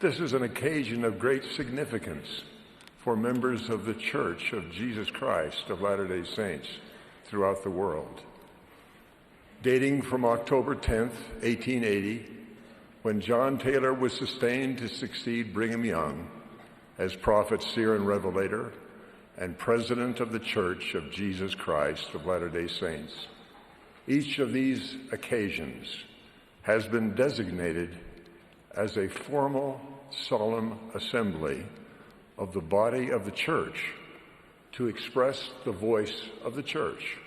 This is an occasion of great significance for members of the Church of Jesus Christ of Latter-day Saints throughout the world. Dating from October 10th, 1880, when John Taylor was sustained to succeed Brigham Young as prophet, seer, and revelator, and president of the Church of Jesus Christ of Latter-day Saints. Each of these occasions has been designated as a formal, solemn assembly of the body of the Church to express the voice of the Church.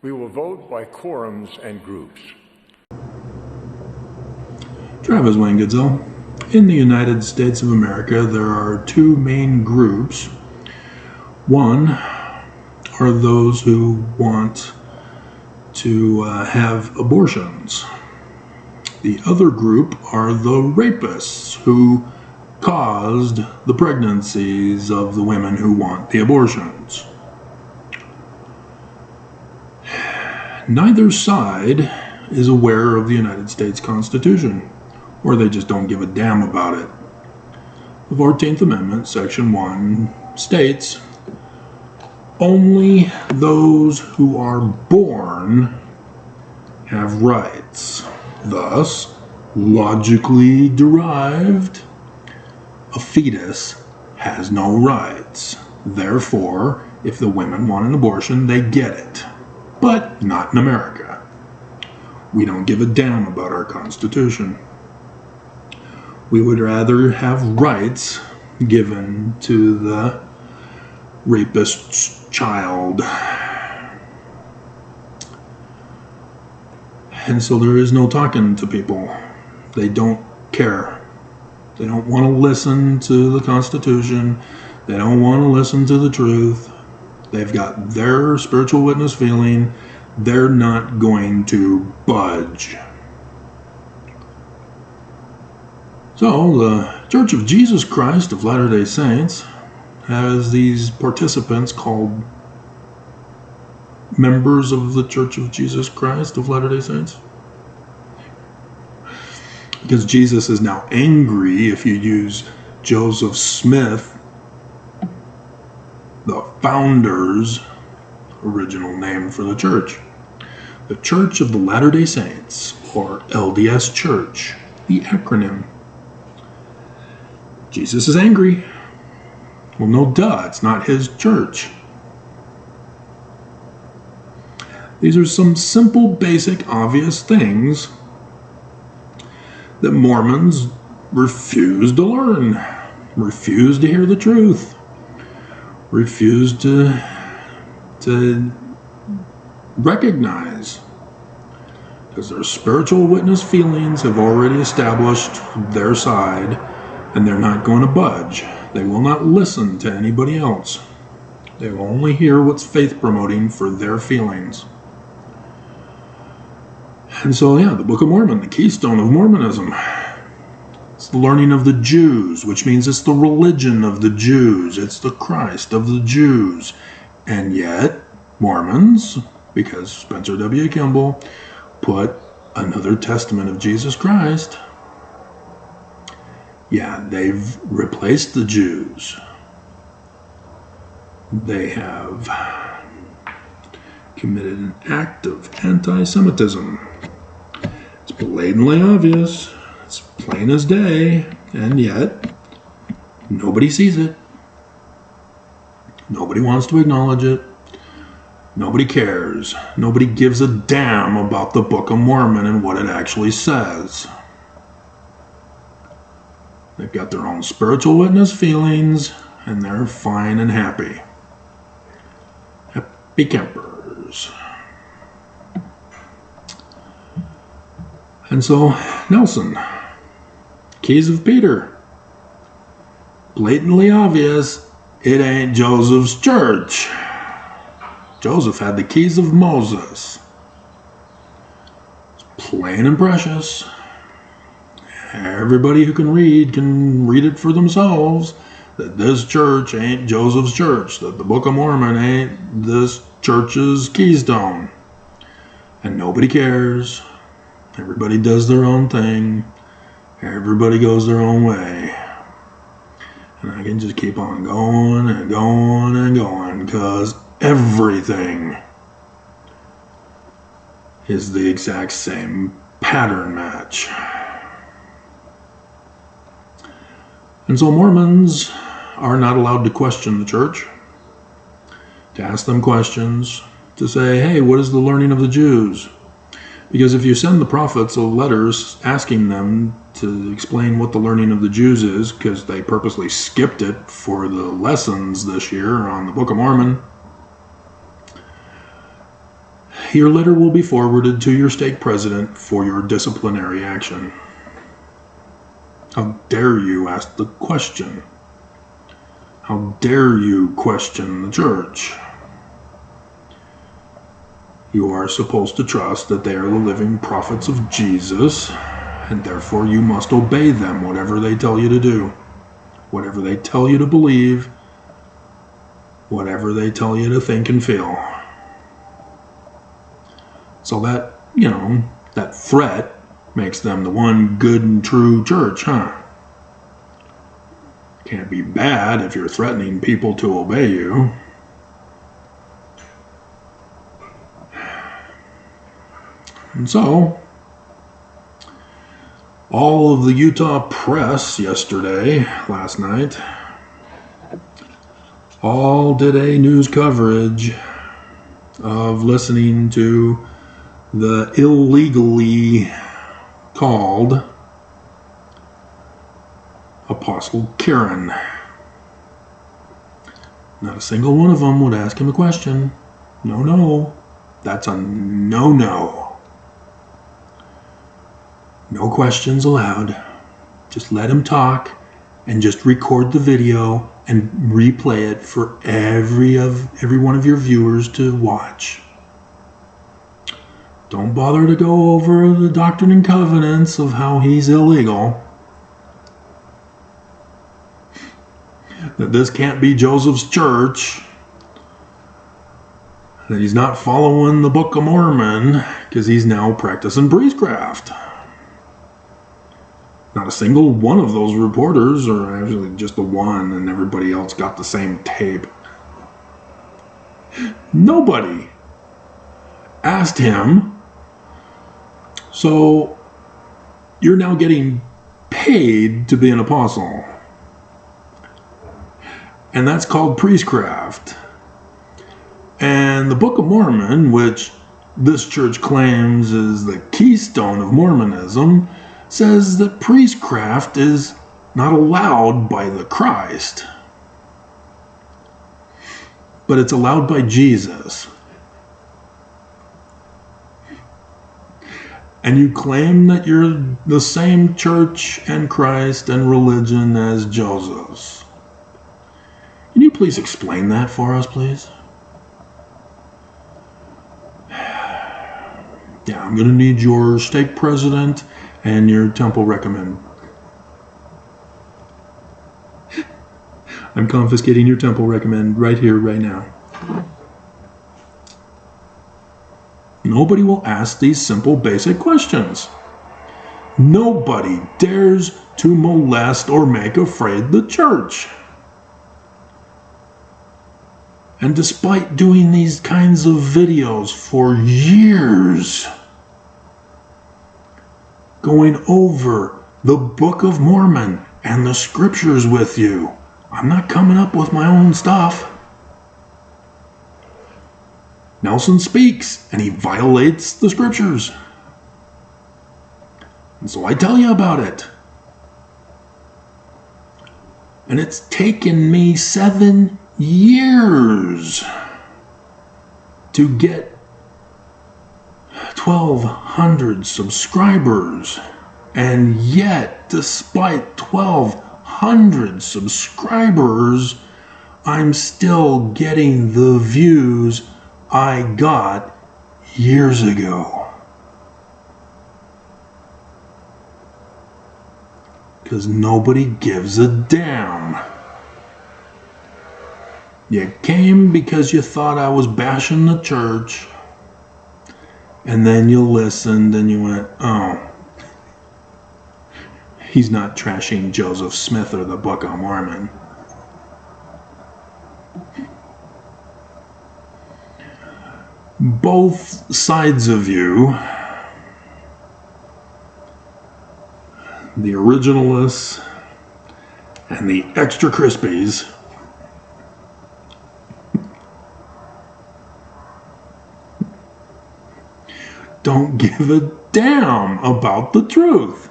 We will vote by quorums and groups. Travis Wayne Goodsell. In the United States of America, there are two main groups. One are those who want to have abortions. The other group are the rapists who caused the pregnancies of the women who want the abortions. Neither side is aware of the United States Constitution, or they just don't give a damn about it. The 14th Amendment, Section 1, states, "Only those who are born have rights." Thus, logically derived, a fetus has no rights. Therefore, if the women want an abortion, they get it. But not in America. We don't give a damn about our Constitution. We would rather have rights given to the rapist's child. And so there is no talking to people. They don't care. They don't want to listen to the Constitution. They don't want to listen to the truth. They've got their spiritual witness feeling. They're not going to budge. So the Church of Jesus Christ of Latter-day Saints has these participants called members of the Church of Jesus Christ of Latter-day Saints. Because Jesus is now angry if you use Joseph Smith, the founder's original name for the church. The Church of the Latter-day Saints, or LDS Church, the acronym. Jesus is angry. Well, no duh, it's not his church. These are some simple, basic, obvious things that Mormons refuse to learn, refuse to hear the truth, refuse to recognize, because their spiritual witness feelings have already established their side, and they're not going to budge. They will not listen to anybody else. They will only hear what's faith promoting for their feelings. And so, yeah, the Book of Mormon, the keystone of Mormonism. It's the learning of the Jews, which means it's the religion of the Jews. It's the Christ of the Jews. And yet, Mormons, because Spencer W. Kimball put another testament of Jesus Christ, yeah, they've replaced the Jews. They have committed an act of anti-Semitism. It's blatantly obvious. It's plain as day. And yet, nobody sees it. Nobody wants to acknowledge it. Nobody cares. Nobody gives a damn about the Book of Mormon and what it actually says. They've got their own spiritual witness feelings, and they're fine and happy. Happy campers. And so, Nelson, Keys of Peter. Blatantly obvious, it ain't Joseph's church. Joseph had the keys of Moses. It's plain and precious. Everybody who can read it for themselves, that this church ain't Joseph's church, that the Book of Mormon ain't this church's keystone. And nobody cares. Everybody does their own thing. Everybody goes their own way. And I can just keep on going and going and going, because everything is the exact same pattern match. And so Mormons are not allowed to question the church, to ask them questions, to say, hey, what is the learning of the Jews? Because if you send the prophets letters asking them to explain what the learning of the Jews is, because they purposely skipped it for the lessons this year on the Book of Mormon, your letter will be forwarded to your stake president for your disciplinary action. How dare you ask the question? How dare you question the church? You are supposed to trust that they are the living prophets of Jesus, and therefore you must obey them, whatever they tell you to do, whatever they tell you to believe, whatever they tell you to think and feel. So that, that threat makes them the one good and true church, huh? Can't be bad if you're threatening people to obey you. And so, all of the Utah press last night, all did a news coverage of listening to the illegally called Apostle Kearon. Not a single one of them would ask him a question. No. That's a no. No questions allowed. Just let him talk and just record the video and replay it for every one of your viewers to watch. Don't bother to go over the Doctrine and Covenants of how he's illegal. That this can't be Joseph's church. That he's not following the Book of Mormon because he's now practicing priestcraft. Not a single one of those reporters, or actually just the one, and everybody else got the same tape. Nobody asked him, so you're now getting paid to be an apostle. And that's called priestcraft. And the Book of Mormon, which this church claims is the keystone of Mormonism, says that priestcraft is not allowed by the Christ, but it's allowed by Jesus. And you claim that you're the same church and Christ and religion as Joseph's. Can you please explain that for us, please? Yeah, I'm going to need your stake president and your temple recommend. I'm confiscating your temple recommend right here, right now. Nobody will ask these simple, basic questions. Nobody dares to molest or make afraid the church. And despite doing these kinds of videos for years, going over the Book of Mormon and the scriptures with you, I'm not coming up with my own stuff. Nelson speaks and he violates the scriptures. And so I tell you about it. And it's taken me 7 years to get 1,200 subscribers. And yet, despite 1,200 subscribers, I'm still getting the views I got years ago. Because nobody gives a damn. You came because you thought I was bashing the church, and then you listened and you went, oh, He's not trashing Joseph Smith or the Book of Mormon. Both sides of you, the originalists and the extra crispies, don't give a damn about the truth.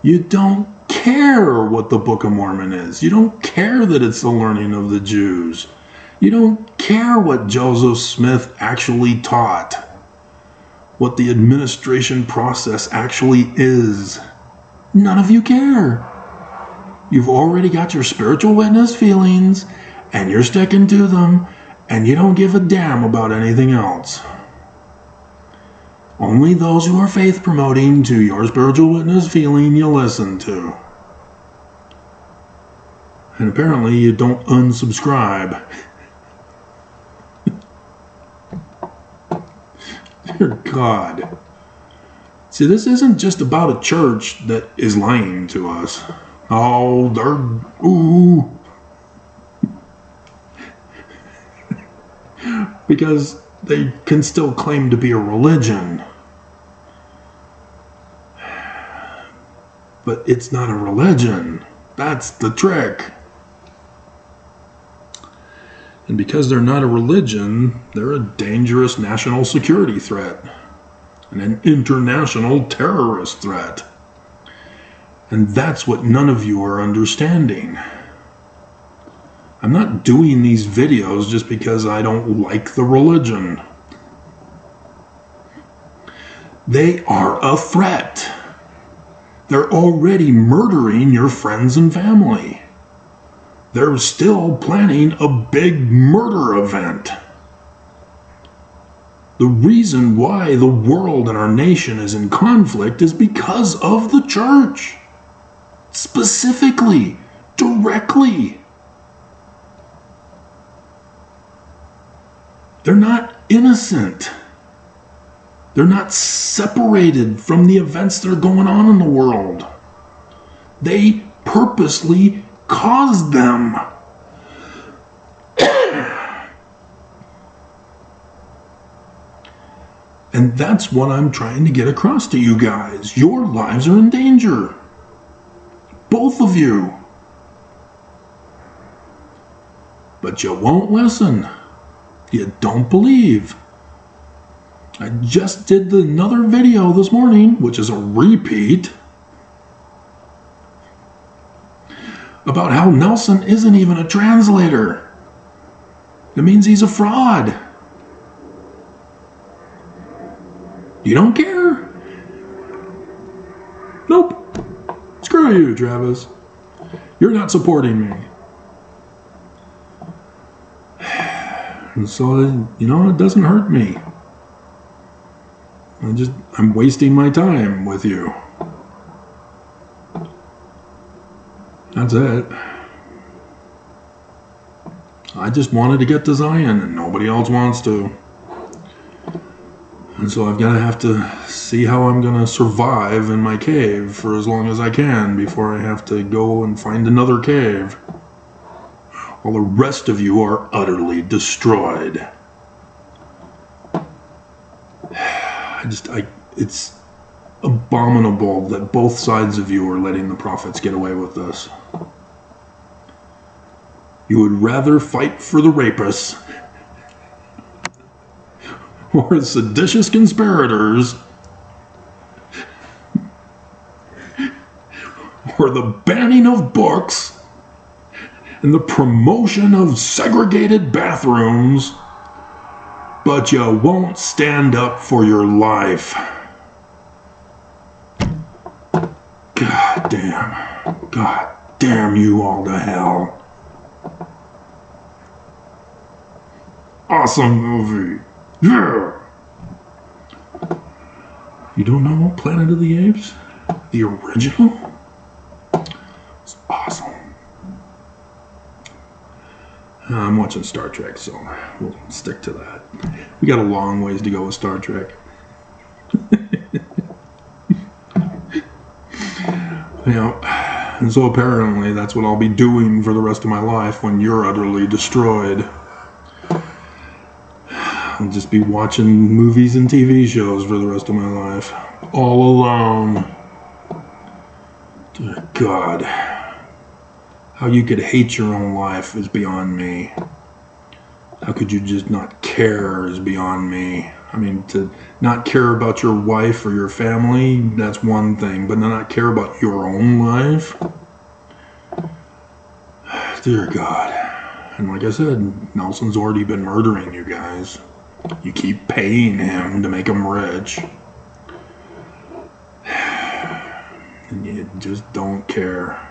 You don't care what the Book of Mormon is. You don't care that it's the learning of the Jews. You don't care what Joseph Smith actually taught, what the administration process actually is. None of you care. You've already got your spiritual witness feelings, and you're sticking to them, and you don't give a damn about anything else. Only those who are faith promoting to your spiritual witness feeling you listen to. And apparently you don't unsubscribe. Dear God. See, this isn't just about a church that is lying to us. Oh, ooh. Because they can still claim to be a religion. But it's not a religion. That's the trick. And because they're not a religion, they're a dangerous national security threat and an international terrorist threat. And that's what none of you are understanding. I'm not doing these videos just because I don't like the religion. They are a threat. They're already murdering your friends and family. They're still planning a big murder event. The reason why the world and our nation is in conflict is because of the church. Specifically, directly. They're not innocent. They're not separated from the events that are going on in the world. They purposely caused them. And that's what I'm trying to get across to you guys. Your lives are in danger. Both of you. But you won't listen. You don't believe. I just did another video this morning, which is a repeat, about how Nelson isn't even a translator. It means he's a fraud. You don't care? Nope. Screw you, Travis. You're not supporting me. And so, it doesn't hurt me. I'm wasting my time with you. That's it. I just wanted to get to Zion, and nobody else wants to. And so I've got to have to see how I'm going to survive in my cave for as long as I can before I have to go and find another cave. While the rest of you are utterly destroyed. It's abominable that both sides of you are letting the prophets get away with this. You would rather fight for the rapists or the seditious conspirators or the banning of books and the promotion of segregated bathrooms, but you won't stand up for your life. God damn you all to hell. Awesome movie. Yeah. You don't know Planet of the Apes? The original? It's awesome. I'm watching Star Trek, so we'll stick to that. We got a long ways to go with Star Trek. You know, and so apparently that's what I'll be doing for the rest of my life when you're utterly destroyed. I'll just be watching movies and TV shows for the rest of my life. All alone. Dear God. How you could hate your own life is beyond me. How could you just not care is beyond me. I mean, to not care about your wife or your family, that's one thing. But to not care about your own life? Dear God. And like I said, Nelson's already been murdering you guys. You keep paying him to make him rich. And you just don't care.